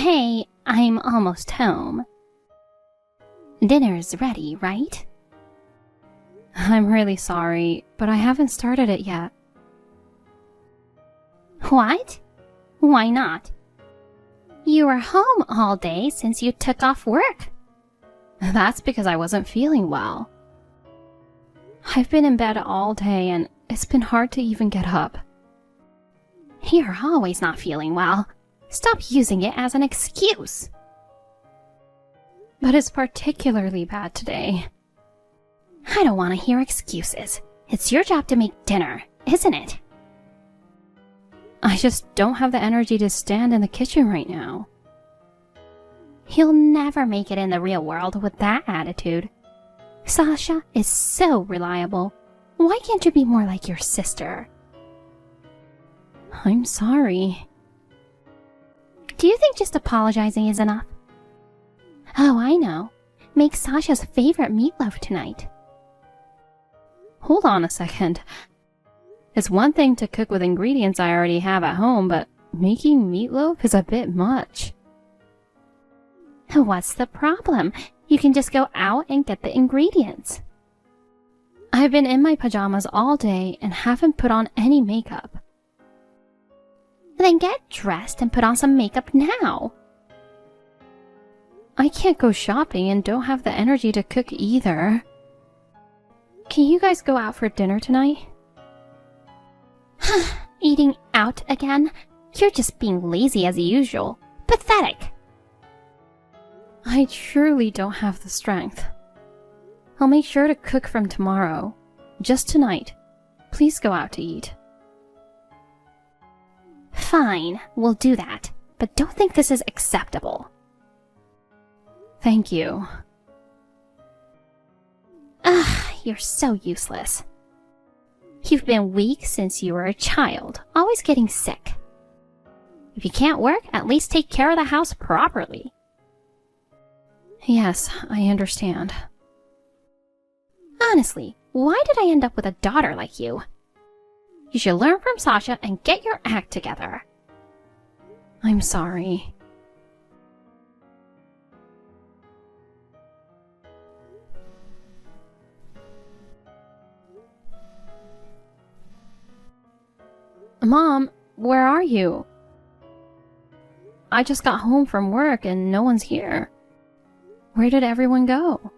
Hey, I'm almost home. Dinner's ready, right? I'm really sorry, but I haven't started it yet. What? Why not? You were home all day since you took off work. That's because I wasn't feeling well. I've been in bed all day and it's been hard to even get up. You're always not feeling well. Stop using it as an excuse. But it's particularly bad today. I don't want to hear excuses. It's your job to make dinner, isn't it? I just don't have the energy to stand in the kitchen right now. You'll never make it in the real world with that attitude. Sasha is so reliable. Why can't you be more like your sister? I'm sorry. Do you think just apologizing is enough? Oh, I know. Make Sasha's favorite meatloaf tonight. Hold on a second. It's one thing to cook with ingredients I already have at home, but making meatloaf is a bit much. What's the problem? You can just go out and get the ingredients. I've been in my pajamas all day and haven't put on any makeup. Then get dressed and put on some makeup now. I can't go shopping and don't have the energy to cook either. Can you guys go out for dinner tonight? Eating out again? You're just being lazy as usual. Pathetic. I truly don't have the strength. I'll make sure to cook from tomorrow. Just tonight. Please go out to eat. Fine, we'll do that. But don't think this is acceptable. Thank you. You're so useless. You've been weak since you were a child, always getting sick. If you can't work, at least take care of the house properly. Yes, I understand. Honestly, why did I end up with a daughter like you? You should learn from Sasha and get your act together. I'm sorry. Mom, where are you? I just got home from work and no one's here. Where did everyone go?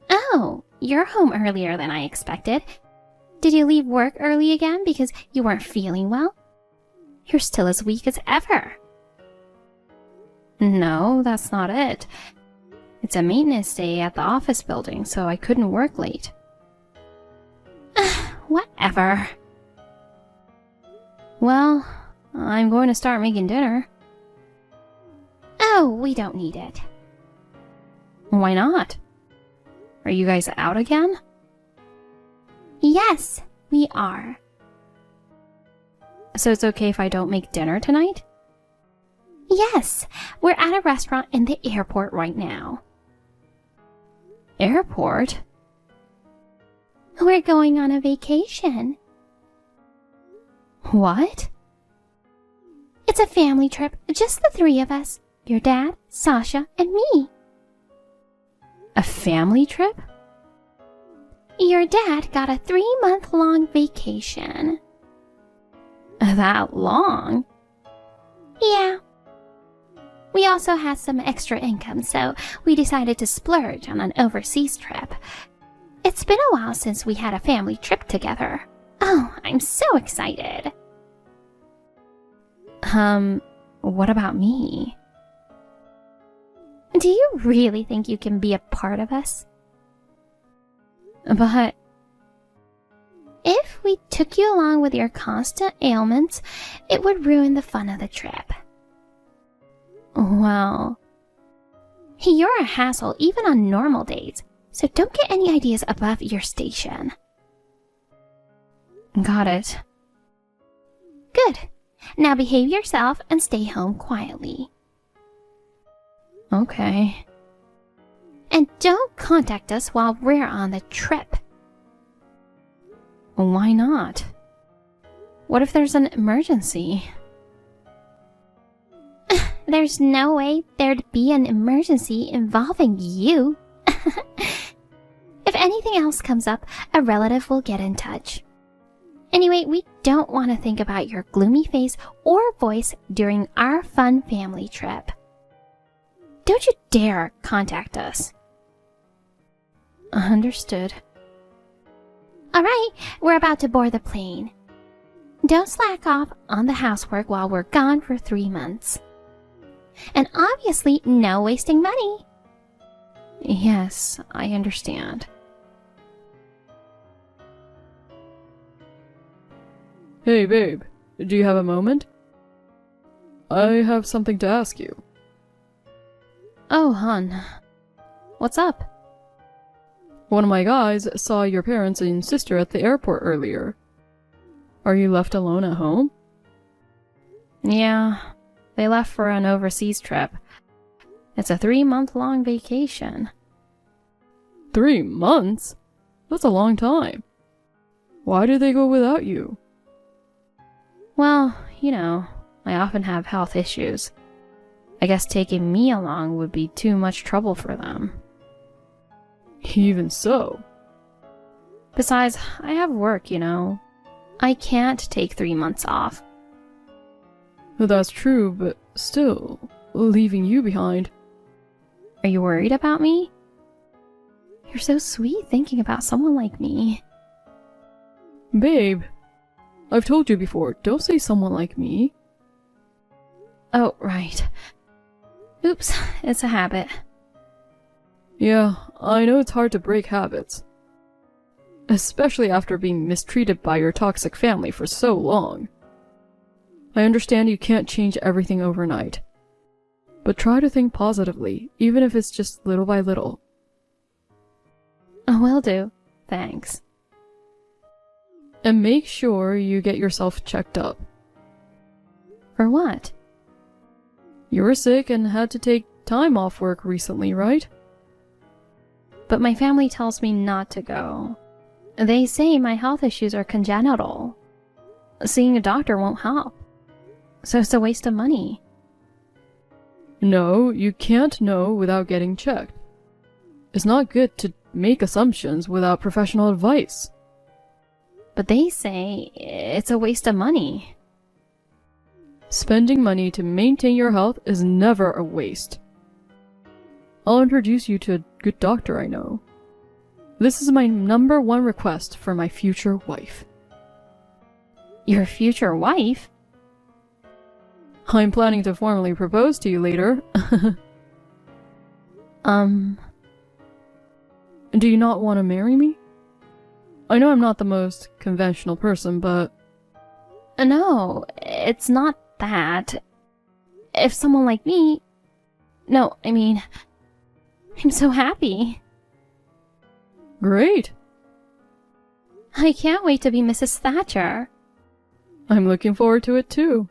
Oh, you're home earlier than I expected. Did you leave work early again because you weren't feeling well? You're still as weak as ever. No, that's not it. It's a maintenance day at the office building, so I couldn't work late. Whatever. Well, I'm going to start making dinner. Oh, we don't need it. Why not? Are you guys out again? Yes, we are. So it's okay if I don't make dinner tonight? Yes, we're at a restaurant in the airport right now. Airport? We're going on a vacation. What? It's a family trip, just the three of us. Your dad, Sasha, and me. A family trip? Your dad got a 3-month-long vacation. That long? Yeah. We also had some extra income, so we decided to splurge on an overseas trip. It's been a while since we had a family trip together. Oh, I'm so excited. What about me? Do you really think you can be a part of us? But if we took you along with your constant ailments, it would ruin the fun of the trip. Well, you're a hassle even on normal days, so don't get any ideas above your station. Got it. Good. Now behave yourself and stay home quietly. Okay. And don't contact us while we're on the trip. Why not? What if there's an emergency? There's no way there'd be an emergency involving you. If anything else comes up, a relative will get in touch. Anyway, we don't want to think about your gloomy face or voice during our fun family trip. Don't you dare contact us. Understood. Alright, we're about to board the plane. Don't slack off on the housework while we're gone for 3 months. And obviously, no wasting money. Yes, I understand. Hey, babe. Do you have a moment? I have something to ask you. Oh, hon. What's up? One of my guys saw your parents and sister at the airport earlier. Are you left alone at home? Yeah, they left for an overseas trip. It's a 3-month-long vacation. 3 months? That's a long time. Why did they go without you? Well, you know, I often have health issues. I guess taking me along would be too much trouble for them. Even so. Besides, I have work, you know. I can't take 3 months off. That's true, but still, leaving you behind. Are you worried about me? You're so sweet thinking about someone like me. Babe, I've told you before, don't say someone like me. Oh, right. Oops, it's a habit. Yeah, I know it's hard to break habits. Especially after being mistreated by your toxic family for so long. I understand you can't change everything overnight. But try to think positively, even if it's just little by little. Will do. Thanks. And make sure you get yourself checked up. For what? You were sick and had to take time off work recently, right? But my family tells me not to go. They say my health issues are congenital. Seeing a doctor won't help. So it's a waste of money. No, you can't know without getting checked. It's not good to make assumptions without professional advice. But they say it's a waste of money. Spending money to maintain your health is never a waste. I'll introduce you to a good doctor I know. This is my #1 request for my future wife. Your future wife? I'm planning to formally propose to you later. Do you not want to marry me? I know I'm not the most conventional person, but... No, it's not that. If someone like me... No, I mean... I'm so happy. Great. I can't wait to be Mrs. Thatcher. I'm looking forward to it too.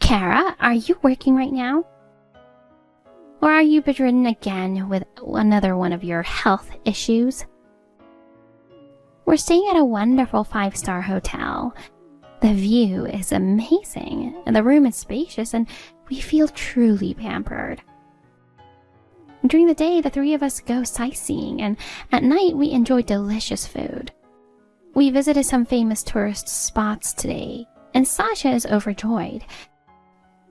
Kara, are you working right now? Or are you bedridden again with another one of your health issues? We're staying at a wonderful 5-star hotel. The view is amazing, and the room is spacious, and we feel truly pampered. During the day, the 3 of us go sightseeing, and at night we enjoy delicious food. We visited some famous tourist spots today, and Sasha is overjoyed.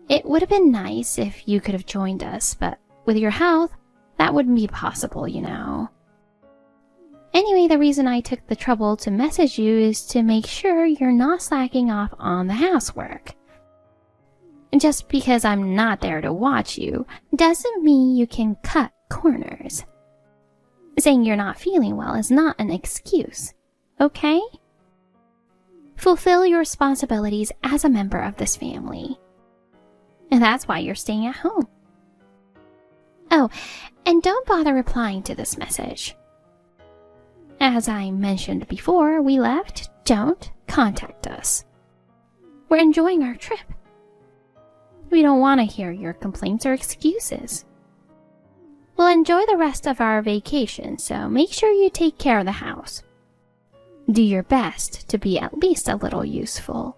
It would have been nice if you could have joined us, but with your health, that wouldn't be possible, you know. Anyway, the reason I took the trouble to message you is to make sure you're not slacking off on the housework. Just because I'm not there to watch you doesn't mean you can cut corners. Saying you're not feeling well is not an excuse, okay? Fulfill your responsibilities as a member of this family. And that's why you're staying at home. Oh, and don't bother replying to this message. As I mentioned before we left, don't contact us. We're enjoying our trip. We don't want to hear your complaints or excuses. We'll enjoy the rest of our vacation, so make sure you take care of the house. Do your best to be at least a little useful.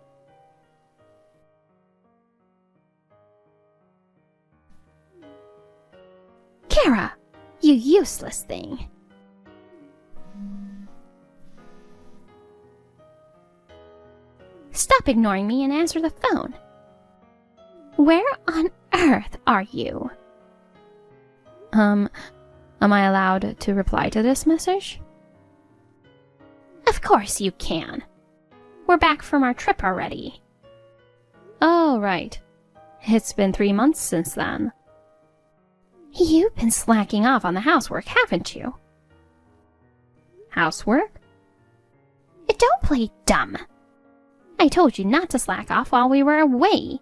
Kara, you useless thing. Stop ignoring me and answer the phone. Where on earth are you? Am I allowed to reply to this message? Of course you can. We're back from our trip already. Oh, right. It's been 3 months since then. You've been slacking off on the housework, haven't you? Housework? Don't play dumb. I told you not to slack off while we were away.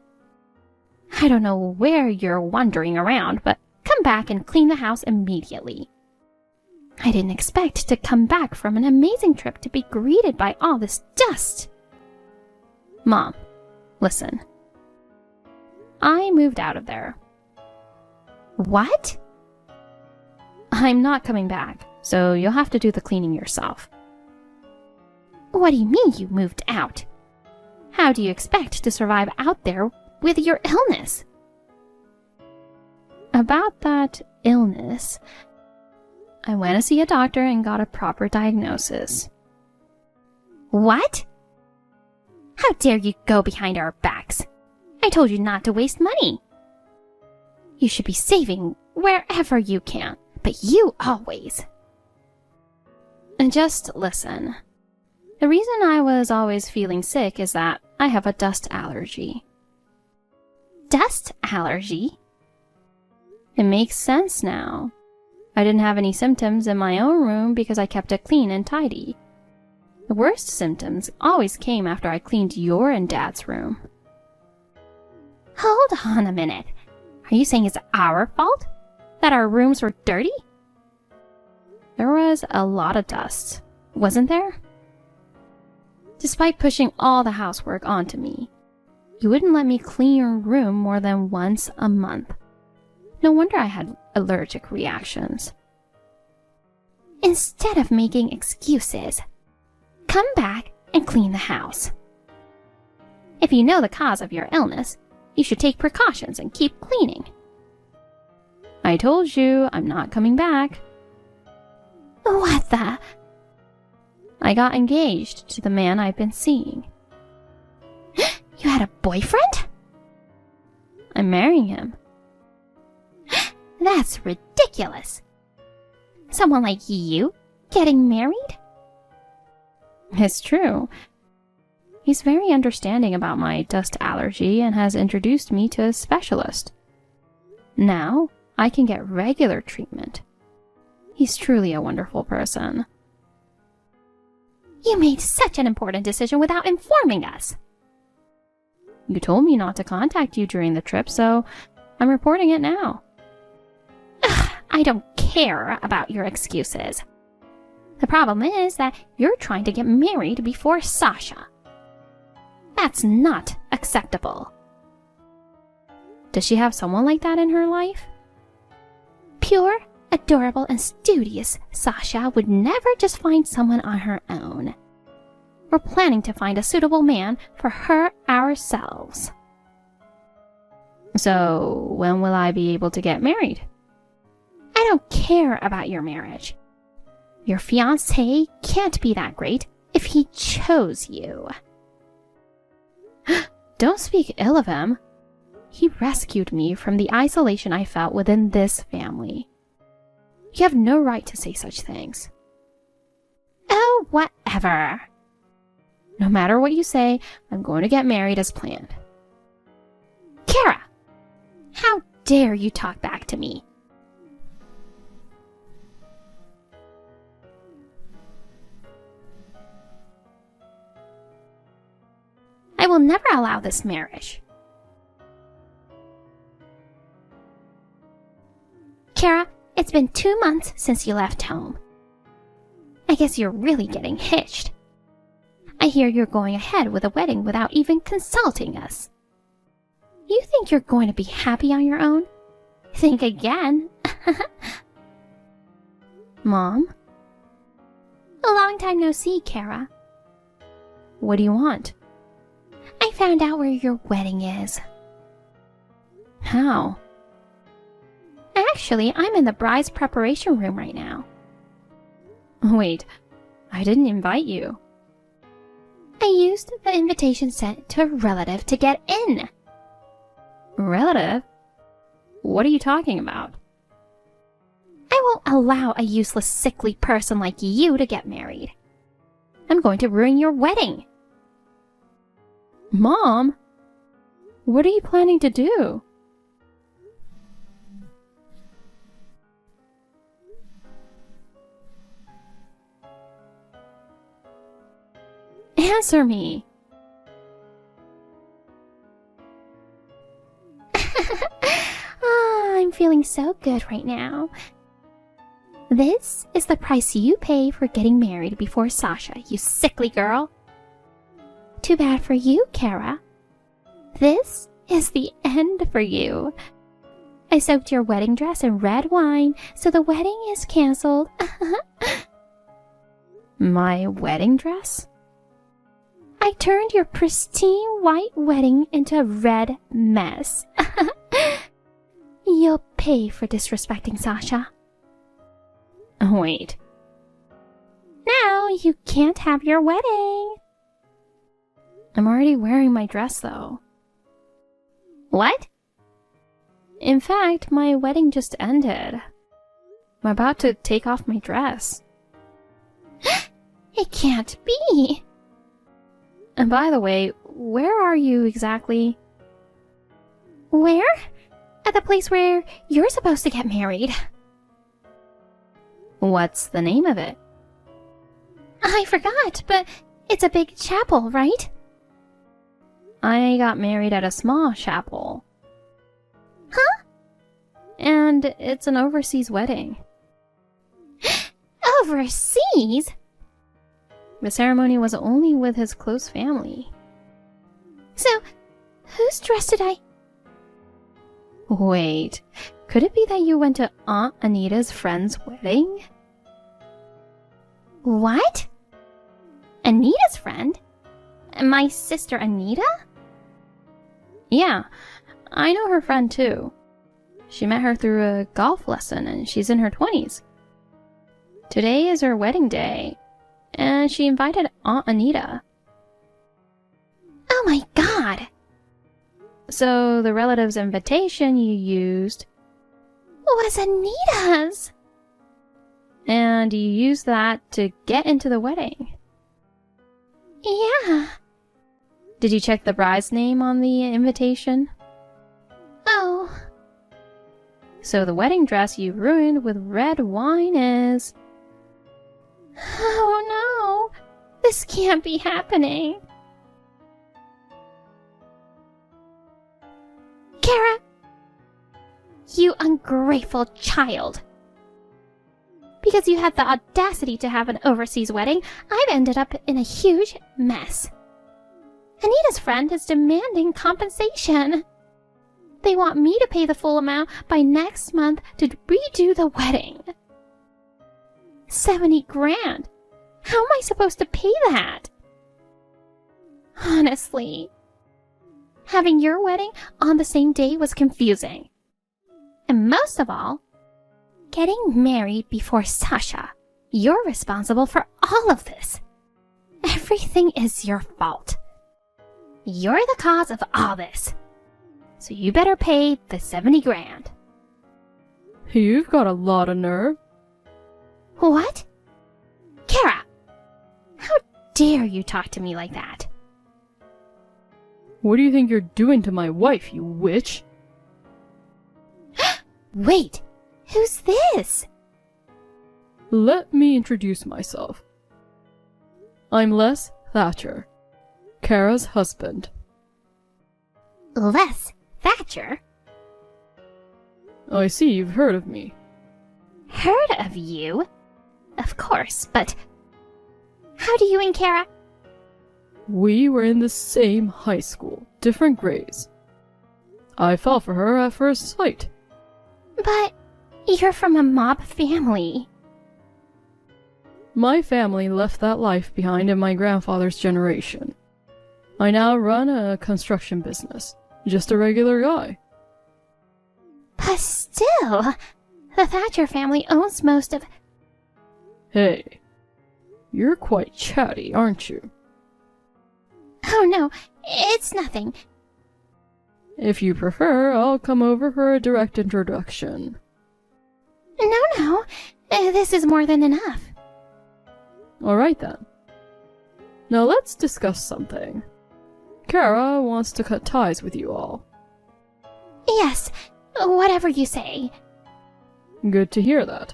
I don't know where you're wandering around, but come back and clean the house immediately. I didn't expect to come back from an amazing trip to be greeted by all this dust. Mom, listen. I moved out of there. What? I'm not coming back, so you'll have to do the cleaning yourself. What do you mean you moved out? How do you expect to survive out there with your illness? About that illness, I went to see a doctor and got a proper diagnosis. What? How dare you go behind our backs? I told you not to waste money. You should be saving wherever you can, but you always. And just listen. The reason I was always feeling sick is that I have a dust allergy. Dust allergy? It makes sense now. I didn't have any symptoms in my own room because I kept it clean and tidy. The worst symptoms always came after I cleaned your and Dad's room. Hold on a minute. Are you saying it's our fault? That our rooms were dirty? There was a lot of dust, wasn't there? Despite pushing all the housework onto me, you wouldn't let me clean your room more than once a month. No wonder I had allergic reactions. Instead of making excuses, come back and clean the house. If you know the cause of your illness, you should take precautions and keep cleaning. I told you I'm not coming back. What the? I got engaged to the man I've been seeing. You had a boyfriend? I'm marrying him. That's ridiculous. Someone like you getting married? It's true. He's very understanding about my dust allergy and has introduced me to a specialist. Now I can get regular treatment. He's truly a wonderful person. You made such an important decision without informing us. You told me not to contact you during the trip, so I'm reporting it now. I don't care about your excuses. The problem is that you're trying to get married before Sasha. That's not acceptable. Does she have someone like that in her life? Pure, adorable, and studious Sasha would never just find someone on her own. We're planning to find a suitable man for her ourselves. So, when will I be able to get married? I don't care about your marriage. Your fiancé can't be that great if he chose you. Don't speak ill of him. He rescued me from the isolation I felt within this family. You have no right to say such things. Oh, whatever. No matter what you say, I'm going to get married as planned. Kara! How dare you talk back to me? I will never allow this marriage. Kara, it's been 2 months since you left home. I guess you're really getting hitched. I hear you're going ahead with a wedding without even consulting us. You think you're going to be happy on your own? Think again. Mom? A long time no see, Kara. What do you want? I found out where your wedding is. How? Actually, I'm in the bride's preparation room right now. Wait, I didn't invite you. I used the invitation sent to a relative to get in. Relative? What are you talking about? I won't allow a useless, sickly person like you to get married. I'm going to ruin your wedding. Mom? What are you planning to do? Answer me. I'm feeling so good right now. This is the price you pay for getting married before Sasha, you sickly girl. Too bad for you, Kara. This is the end for you. I soaked your wedding dress in red wine, so the wedding is canceled. My wedding dress? I turned your pristine white wedding into a red mess. You'll pay for disrespecting Sasha. Wait. Now you can't have your wedding. I'm already wearing my dress, though. What? In fact, my wedding just ended. I'm about to take off my dress. It can't be. And by the way, where are you exactly? Where? At the place where you're supposed to get married. What's the name of it? I forgot, but it's a big chapel, right? I got married at a small chapel. Huh? And it's an overseas wedding. Overseas? The ceremony was only with his close family. So, whose dress did I... Wait, could it be that you went to Aunt Anita's friend's wedding? What? Anita's friend? My sister Anita? Yeah, I know her friend too. She met her through a golf lesson and she's in her 20s. Today is her wedding day, and she invited Aunt Anita. Oh my god! So the relative's invitation you used Was Anita's! and you used that to get into the wedding. Yeah. Did you check the bride's name on the invitation? Oh. So the wedding dress you ruined with red wine is... Oh no! This can't be happening. Kara! You ungrateful child! Because you had the audacity to have an overseas wedding, I've ended up in a huge mess. Anita's friend is demanding compensation. They want me to pay the full amount by next month to redo the wedding. 70 grand. How am I supposed to pay that? Honestly, having your wedding on the same day was confusing. And most of all, getting married before Sasha. You're responsible for all of this. Everything is your fault. You're the cause of all this. So you better pay the 70 grand. You've got a lot of nerve. What? Kara! How dare you talk to me like that? What do you think you're doing to my wife, you witch? Wait, who's this? Let me introduce myself. I'm Les Thatcher, Kara's husband. Les Thatcher? I see you've heard of me. Heard of you? Of course, but how do you and Kara? We were in the same high school, different grades. I fell for her at first sight. But you're from a mob family. My family left that life behind in my grandfather's generation. I now run a construction business. Just a regular guy. But still, The Thatcher family owns most of... Hey, you're quite chatty, aren't you? Oh no, it's nothing. If you prefer, I'll come over for a direct introduction. No, this is more than enough. Alright then. Now let's discuss something. Kara wants to cut ties with you all. Yes, whatever you say. Good to hear that.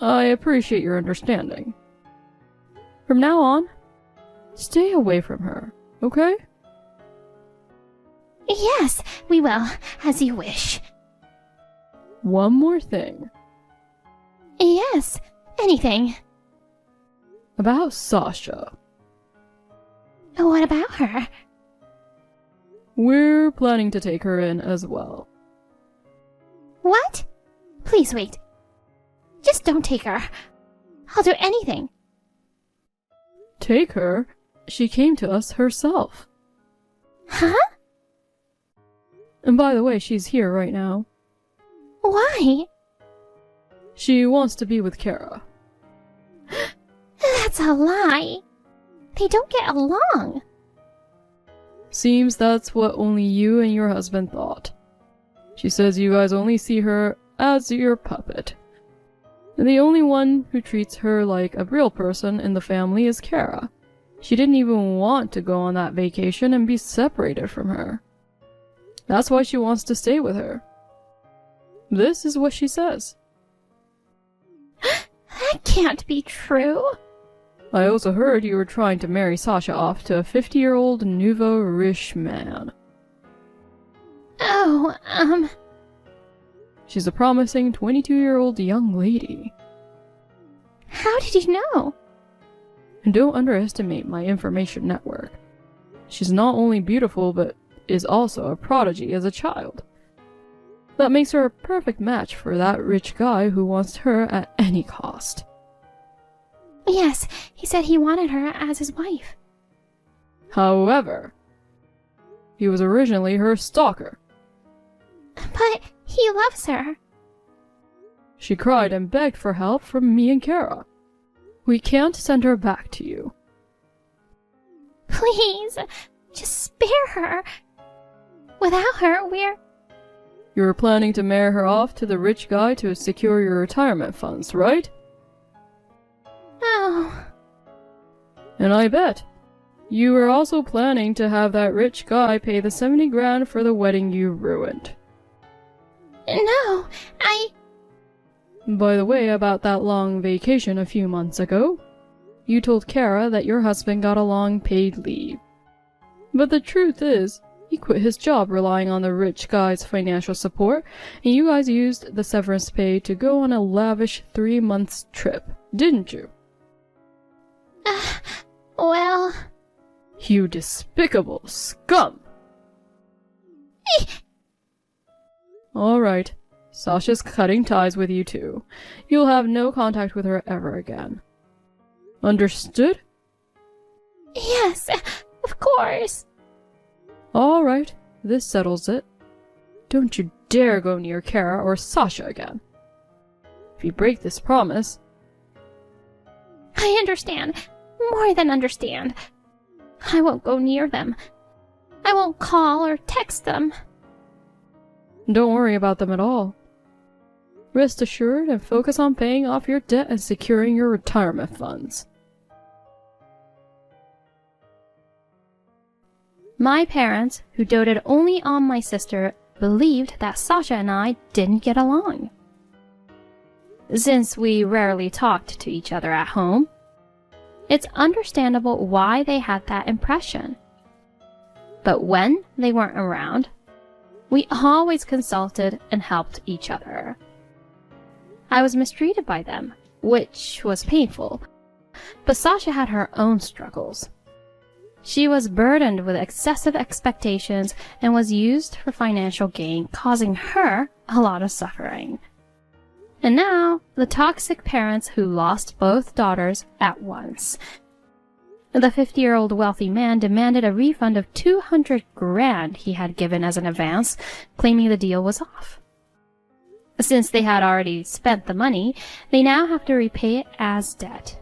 I appreciate your understanding. From now on, stay away from her, okay? Yes, we will, as you wish. One more thing. Yes, anything. About Sasha. What about her? We're planning to take her in as well. What? Please wait. Just don't take her. I'll do anything. Take her? She came to us herself. Huh? And by the way, she's here right now. Why? She wants to be with Kara. That's a lie. They don't get along. Seems that's what only you and your husband thought. She says you guys only see her as your puppet. And the only one who treats her like a real person in the family is Kara. She didn't even want to go on that vacation and be separated from her. That's why she wants to stay with her. This is what she says. That can't be true. I also heard you were trying to marry Sasha off to a 50-year-old nouveau riche man. Oh, She's a promising 22-year-old young lady. how did you know? And don't underestimate my information network. She's not only beautiful, but is also a prodigy as a child. That makes her a perfect match for that rich guy who wants her at any cost. Yes, he said he wanted her as his wife. However, he was originally her stalker. But he loves her. She cried and begged for help from me and Kara. We can't send her back to you. Please, just spare her. Without her, You're planning to marry her off to the rich guy to secure your retirement funds, right? Oh, And I bet you were also planning to have that rich guy pay the 70 grand for the wedding you ruined. no, By the way, about that long vacation a few months ago, you told Kara that your husband got a long paid leave. But the truth is, he quit his job relying on the rich guy's financial support, and you guys used the severance pay to go on a lavish 3-month trip, didn't you? well, You despicable scum! Alright, Sasha's cutting ties with you too. You'll have no contact with her ever again. Understood? yes, of course. Alright, this settles it. Don't you dare go near Kara or Sasha again. If you break this promise... I understand. More than understand. I won't go near them. I won't call or text them. Don't worry about them at all. Rest assured and focus on paying off your debt and securing your retirement funds. My parents, who doted only on my sister, believed that Sasha and I didn't get along. Since we rarely talked to each other at home, it's understandable why they had that impression. But when they weren't around, we always consulted and helped each other. I was mistreated by them, which was painful, but Sasha had her own struggles. She was burdened with excessive expectations and was used for financial gain, causing her a lot of suffering. And now, the toxic parents who lost both daughters at once. The 50-year-old wealthy man demanded a refund of 200 grand he had given as an advance, claiming the deal was off. Since they had already spent the money, they now have to repay it as debt.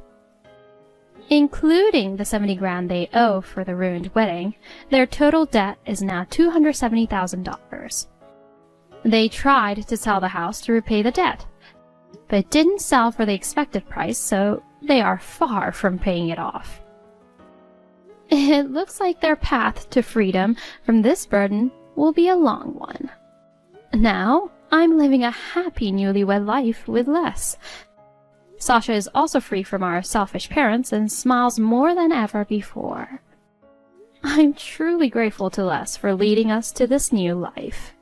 Including the 70 grand they owe for the ruined wedding, their total debt is now $270,000. They tried to sell the house to repay the debt, but it didn't sell for the expected price, so they are far from paying it off. It looks like their path to freedom from this burden will be a long one. Now, I'm living a happy newlywed life with Les. Sasha is also free from our selfish parents and smiles more than ever before. I'm truly grateful to Les for leading us to this new life.